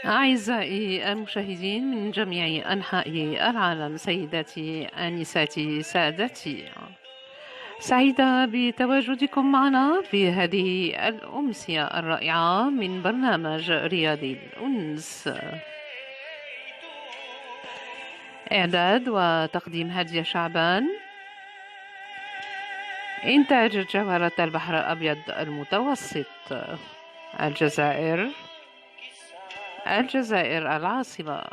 أعزائي المشاهدين من جميع أنحاء العالم، سيداتي آنساتي سادتي، سعيدة بتواجدكم معنا في هذه الأمسية الرائعة من برنامج رياضي الأنس. إعداد وتقديم هادية شعبان، إنتاج جوهرة البحر الأبيض المتوسط، الجزائر العاصمة.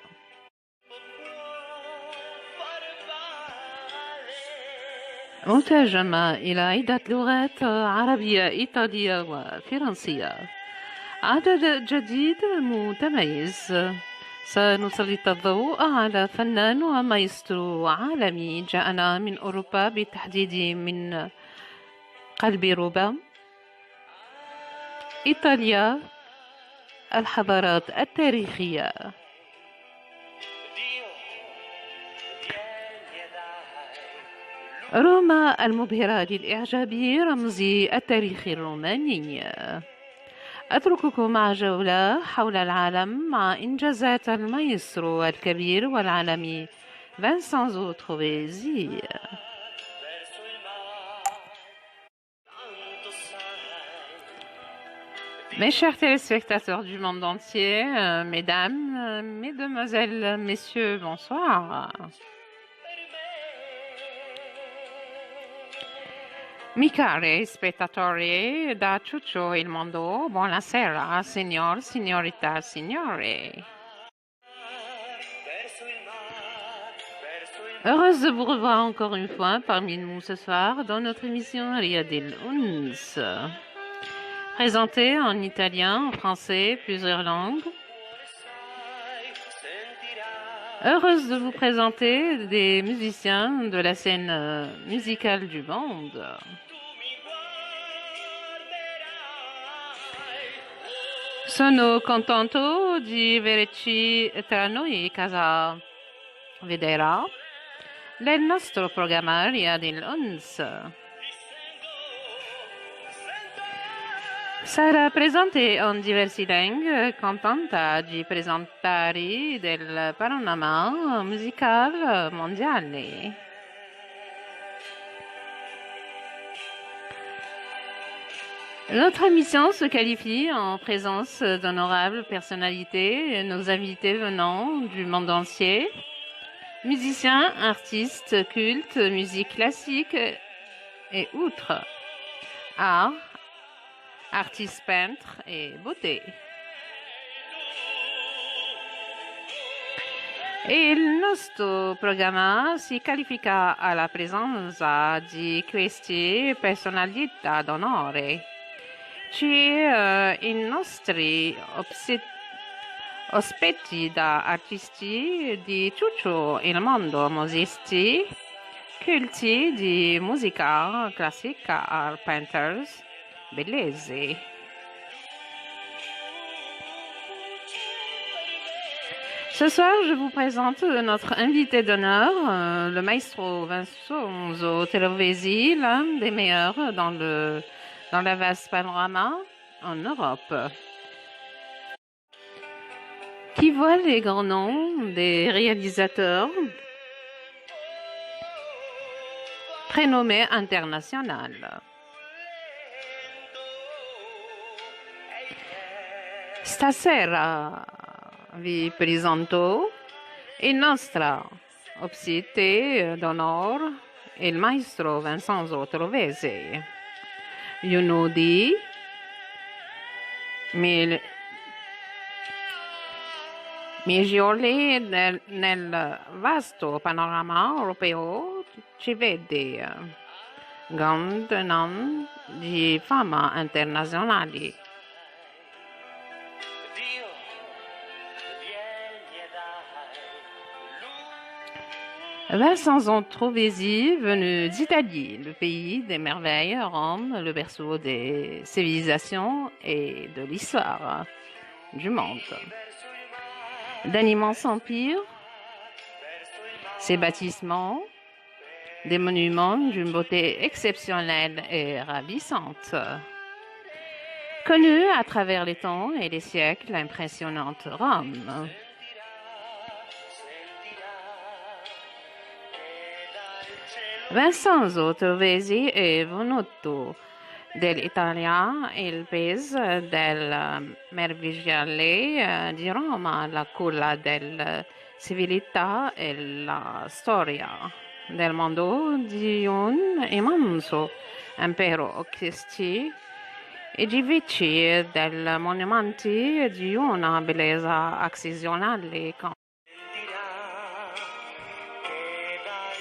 مترجمة إلى عدة لغات عربية، إيطالية وفرنسية. عدد جديد متميز، سنسلط الضوء على فنان ومايسترو عالمي جاءنا من أوروبا، بالتحديد من قلب روما، إيطاليا، الحضارات التاريخية. روما المبهرة للإعجاب، رمز التاريخ الروماني. أترككم مع جولة حول العالم مع إنجازات المايسترو الكبير والعالمي فينسانزو تروفيزي. Mes chers téléspectateurs du monde entier, mesdames, mesdemoiselles, messieurs, bonsoir. Mi cari spettatori da tutto il mondo, buonasera, signor, signorita, signore. Heureuse de vous revoir encore une fois parmi nous ce soir dans notre émission Riyadil Uns. Présentée en italien, en français, plusieurs langues. Heureuse de vous présenter des musiciens de la scène musicale du monde. Sono contento di averci tra noi casa vedere nel nostro programma Riyadil Uns. Sarà presente in diverse lingue, contenta di presentare del panorama musicale mondiale. Notre émission se qualifie en présence d'honorables personnalités, nos invités venant du monde entier, musiciens, artistes, cultes, musique classique et outre, art, artistes peintres et beauté. E il nostro programma si qualifica alla presenza di queste personalità d'onore. I nostri ospiti da artisti di tutto il mondo, musicisti, culti di musica classica, art painters, bellezze. Ce soir, je vous présente notre invité d'honneur, le maestro Vincenzo Trovesi, l'un des meilleurs dans la vaste panorama en Europe, qui voit les grands noms des réalisateurs prénommés internationaux. Stasera vi presento il nostro ospite d'onore, il maestro Vincenzo Trovesi, uno dei migliori nel vasto panorama europeo. Ci vede grande nome di fama internazionale. Vincenzo Trovesi, venu d'Italie, le pays des merveilles, Rome, le berceau des civilisations et de l'histoire du monde. D'un immense empire, ses bâtissements, des monuments d'une beauté exceptionnelle et ravissante. connu à travers les temps et les siècles l'impressionnante Rome. Vincenzo Trovesi è venuto dall'Italia il paese della meraviglia di Roma, la culla della civiltà e la storia del mondo di un immenso impero cristiano e di vici dei monumenti di una bellezza eccezionale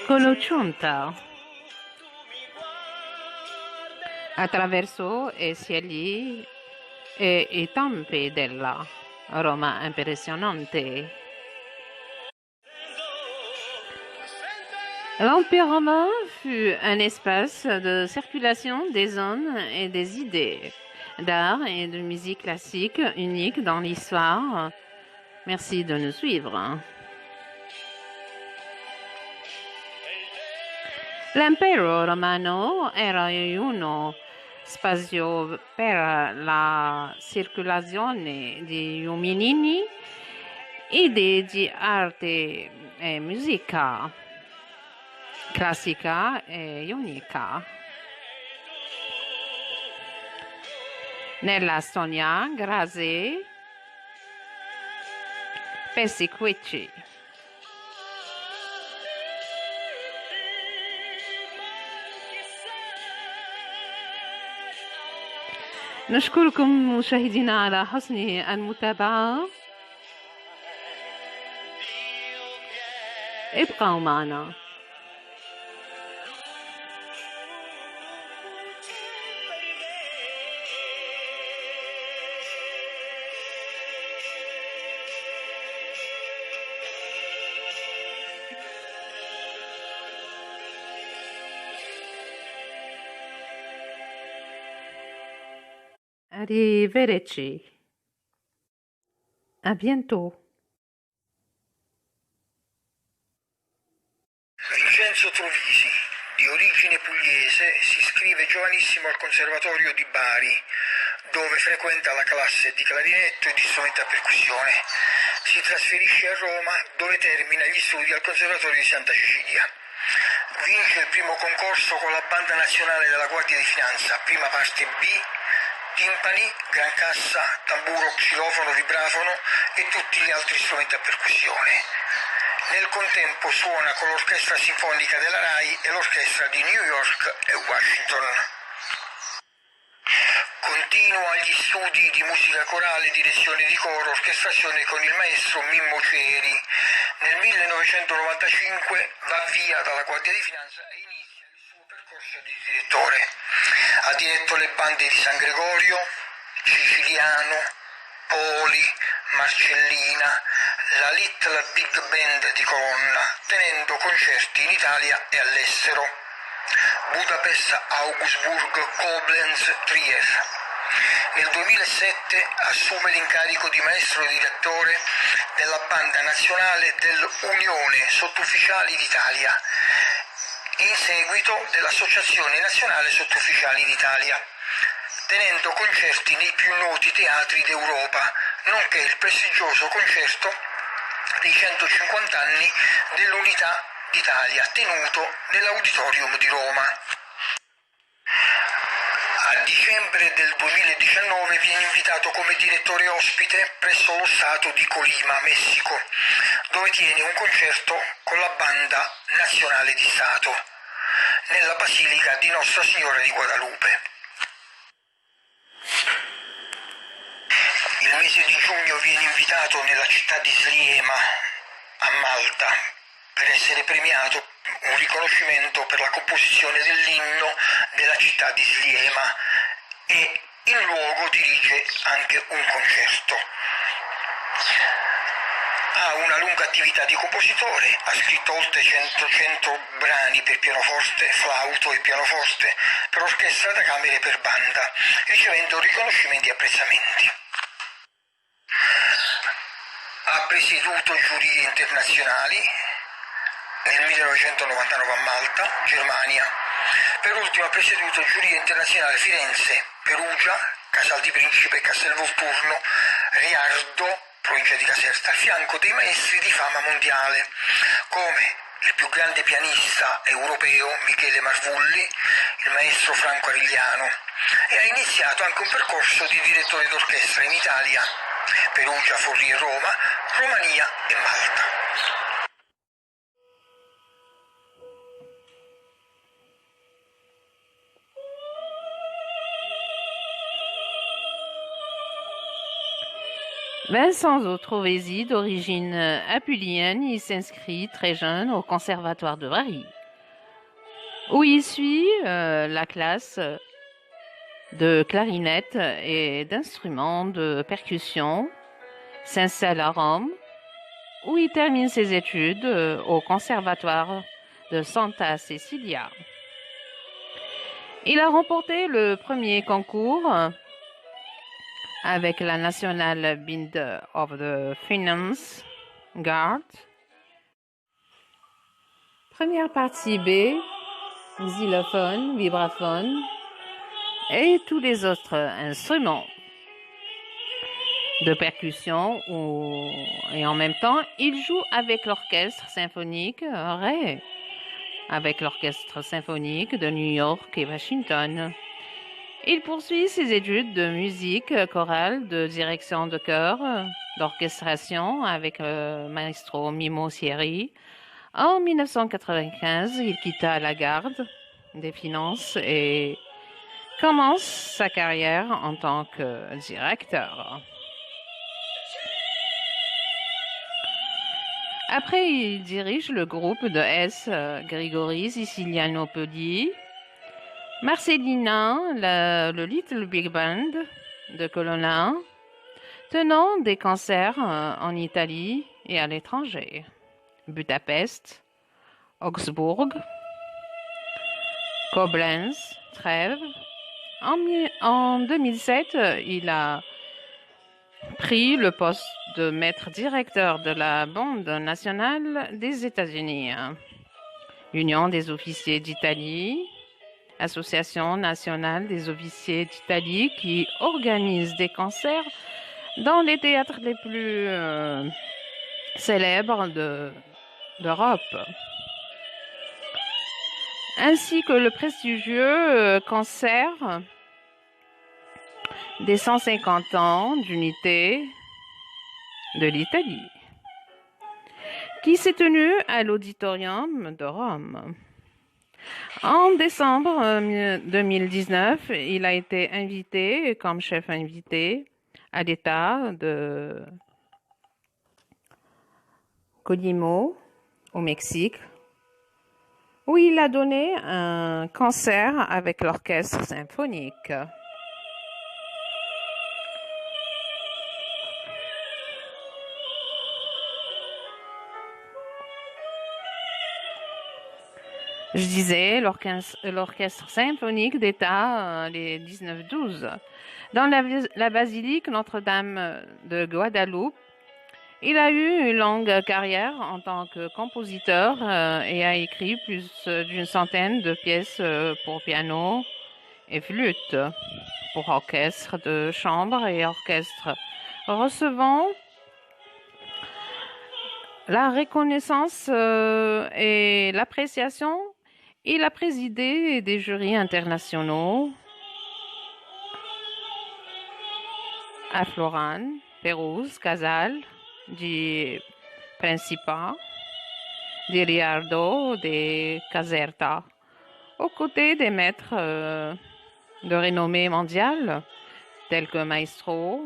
conosciuta attraverso i cieli e i tempi della Roma impressionnante. L'Empire romain fut un espace de circulation des hommes et des idées, d'art et de musique classique unique dans l'histoire. Merci de nous suivre. L'impero romano era uno spazio per la circolazione di uomini e di arte e musica classica e unica. Nella storia grazie perseguici. نشكركم مشاهدينا على حسن المتابعة. ابقوا معنا. Arrivederci. A bientôt. Vincenzo Trovisi, di origine pugliese, si iscrive giovanissimo al Conservatorio di Bari, dove frequenta la classe di clarinetto e di strumenti a percussione. Si trasferisce a Roma, dove termina gli studi al Conservatorio di Santa Cecilia. Vince il primo concorso con la Banda Nazionale della Guardia di Finanza, prima parte B, timpani, gran cassa, tamburo, xilofono, vibrafono e tutti gli altri strumenti a percussione. Nel contempo suona con l'Orchestra Sinfonica della RAI e l'Orchestra di New York e Washington. Continua gli studi di musica corale, direzione di coro, orchestrazione con il maestro Mimmo Ceri. Nel 1995 va via dalla Guardia di Finanza e inizia il suo percorso di direttore. Ha diretto le bande di San Gregorio, Siciliano, Poli, Marcellina, la Little Big Band di Colonna, tenendo concerti in Italia e all'estero. Budapest, Augsburg, Koblenz, Trier. Nel 2007 assume l'incarico di maestro direttore della Banda Nazionale dell'Unione Sottufficiali d'Italia e in seguito dell'Associazione Nazionale Sottufficiali d'Italia, tenendo concerti nei più noti teatri d'Europa, nonché il prestigioso concerto dei 150 anni dell'Unità d'Italia, tenuto nell'Auditorium di Roma. A dicembre del 2019 viene invitato come direttore ospite presso lo Stato di Colima, Messico, dove tiene un concerto con la Banda Nazionale di Stato, nella Basilica di Nostra Signora di Guadalupe. Il mese di giugno viene invitato nella città di Sliema, a Malta, per essere premiato, un riconoscimento per la composizione dell'inno della città di Sliema, e in luogo dirige anche un concerto. Ha una lunga attività di compositore, ha scritto oltre 100 brani per pianoforte, flauto e pianoforte, per orchestra da camera e per banda, ricevendo riconoscimenti e apprezzamenti. Ha presieduto giurie internazionali nel 1999 a Malta, Germania. Per ultimo ha presieduto giuria internazionale Firenze, Perugia, Casal di Principe e Castelvolturno, Riardo, provincia di Caserta, a fianco dei maestri di fama mondiale, come il più grande pianista europeo Michele Marvulli, il maestro Franco Arigliano, e ha iniziato anche un percorso di direttore d'orchestra in Italia, Perugia, Forlì e Roma, Romania e Malta. Vincent Zotrovézy, d'origine apulienne, il s'inscrit très jeune au Conservatoire de Paris, où il suit la classe de clarinette et d'instruments de percussion, s'installe à Rome, où il termine ses études au Conservatoire de Santa Cecilia. Il a remporté le premier concours avec la National Band of the Finance Guard. Première partie B, xylophone, vibraphone et tous les autres instruments de percussion et en même temps il joue avec l'orchestre symphonique Ray, avec l'orchestre symphonique de New York et Washington. Il poursuit ses études de musique chorale, de direction de chœur, d'orchestration avec le maestro Mimo Sieri. En 1995, il quitta la garde des finances et commence sa carrière en tant que directeur. Après, il dirige le groupe de S. Grigori Siciliano-Podi, Marcellina, le Little Big Band de Colonna, tenant des concerts en Italie et à l'étranger, Budapest, Augsbourg, Koblenz, Trèves. En 2007, il a pris le poste de maître directeur de la Bande nationale des États-Unis, l'Union des officiers d'Italie, Association nationale des officiers d'Italie, qui organise des concerts dans les théâtres les plus célèbres d'Europe, ainsi que le prestigieux concert des 150 ans d'unité de l'Italie, qui s'est tenu à l'Auditorium de Rome. En décembre 2019, il a été invité comme chef invité à l'État de Colima, au Mexique, où il a donné un concert avec l'orchestre symphonique. Je disais l'orchestre symphonique d'État, les 19-12. Dans la basilique Notre-Dame de Guadeloupe, il a eu une longue carrière en tant que compositeur et a écrit plus d'une centaine de pièces pour piano et flûte, pour orchestre de chambre et orchestre, recevant la reconnaissance et l'appréciation. Il a présidé des jurys internationaux à Florane, Pérouse, Casal, di Principa, di Riardo, de Caserta, aux côtés des maîtres de renommée mondiale tels que Maestro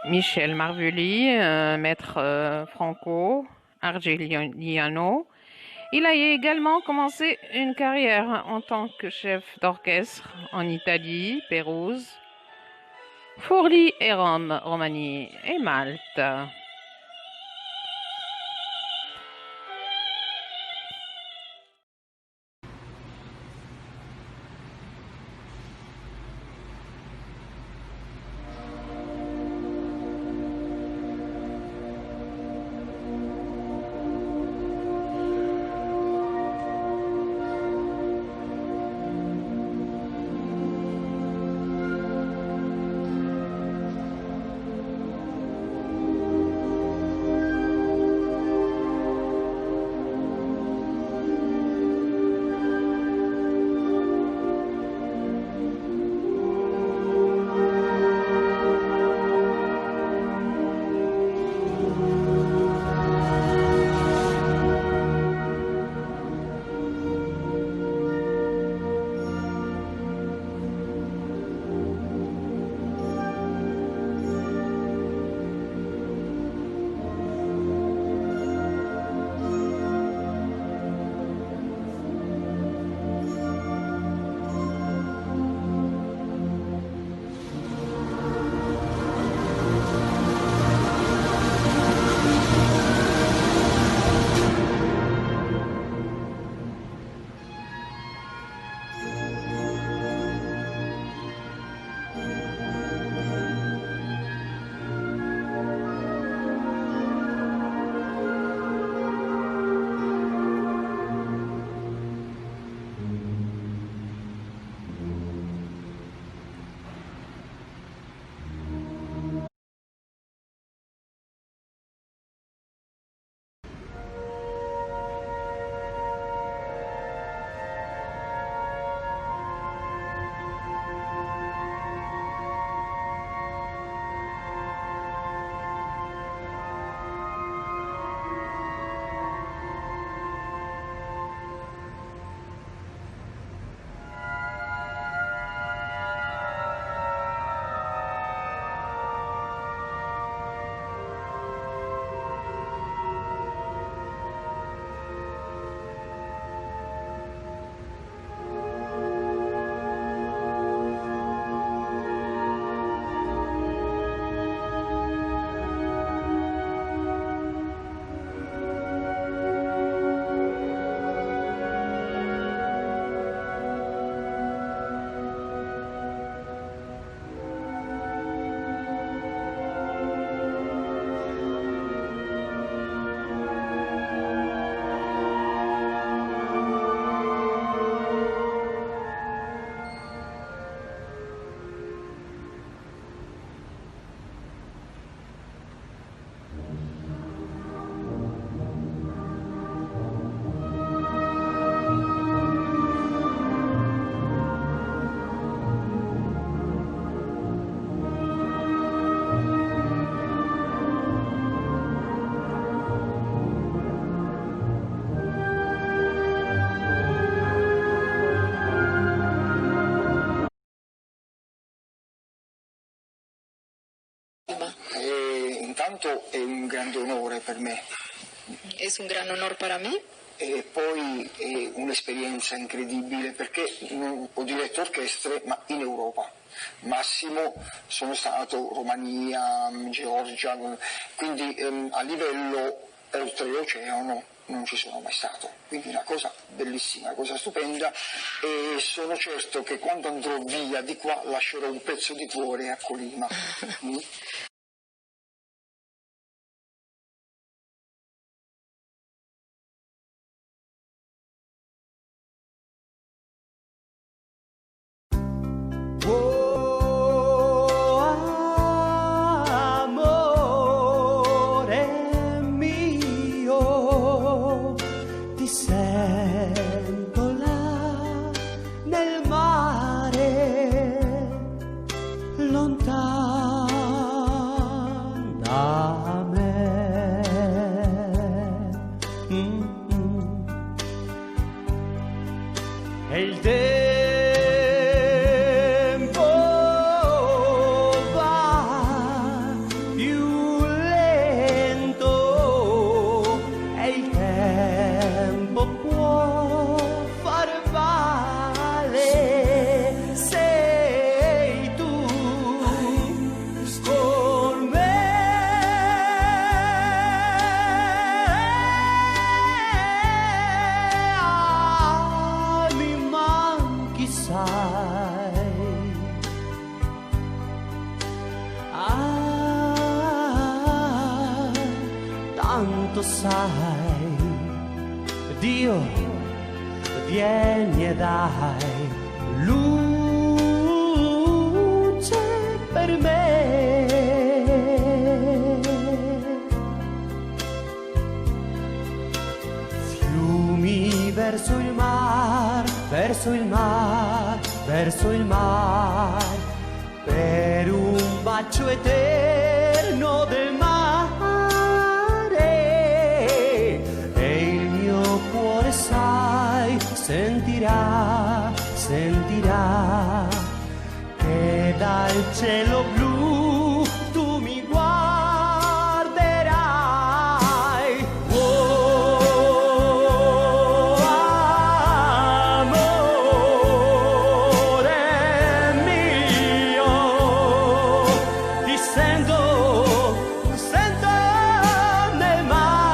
Michel Marvulli, maître Franco Argeliano. Il a également commencé une carrière en tant que chef d'orchestre en Italie, Pérouse, Forlì et Rome, Roumanie et Malte. intanto è un grande onore per me. Es un gran honor para mí. E poi è un'esperienza incredibile perché non ho diretto orchestre ma in Europa. Massimo sono stato Romania, Georgia, quindi a livello oltre l'oceano non ci sono mai stato, quindi una cosa bellissima, una cosa stupenda e sono certo che quando andrò via di qua lascerò un pezzo di cuore a Colima. Sai, Dio vieni e dai luce per me. Fiumi verso il mar, verso il mar, verso il mar, per un bacio eterno del mare. Sai, sentirà, sentirà che dal cielo blu tu mi guarderai. Oh, amore mio, ti sento nel mare.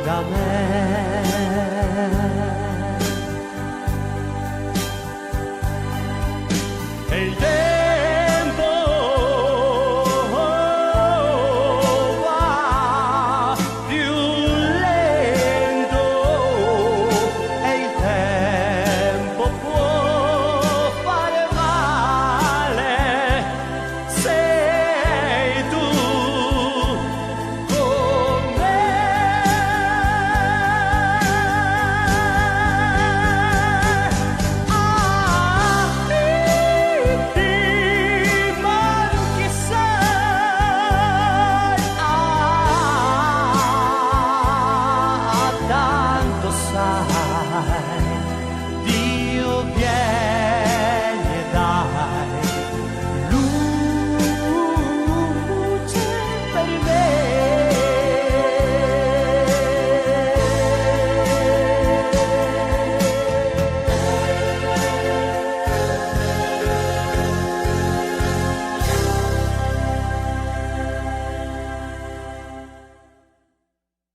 Da me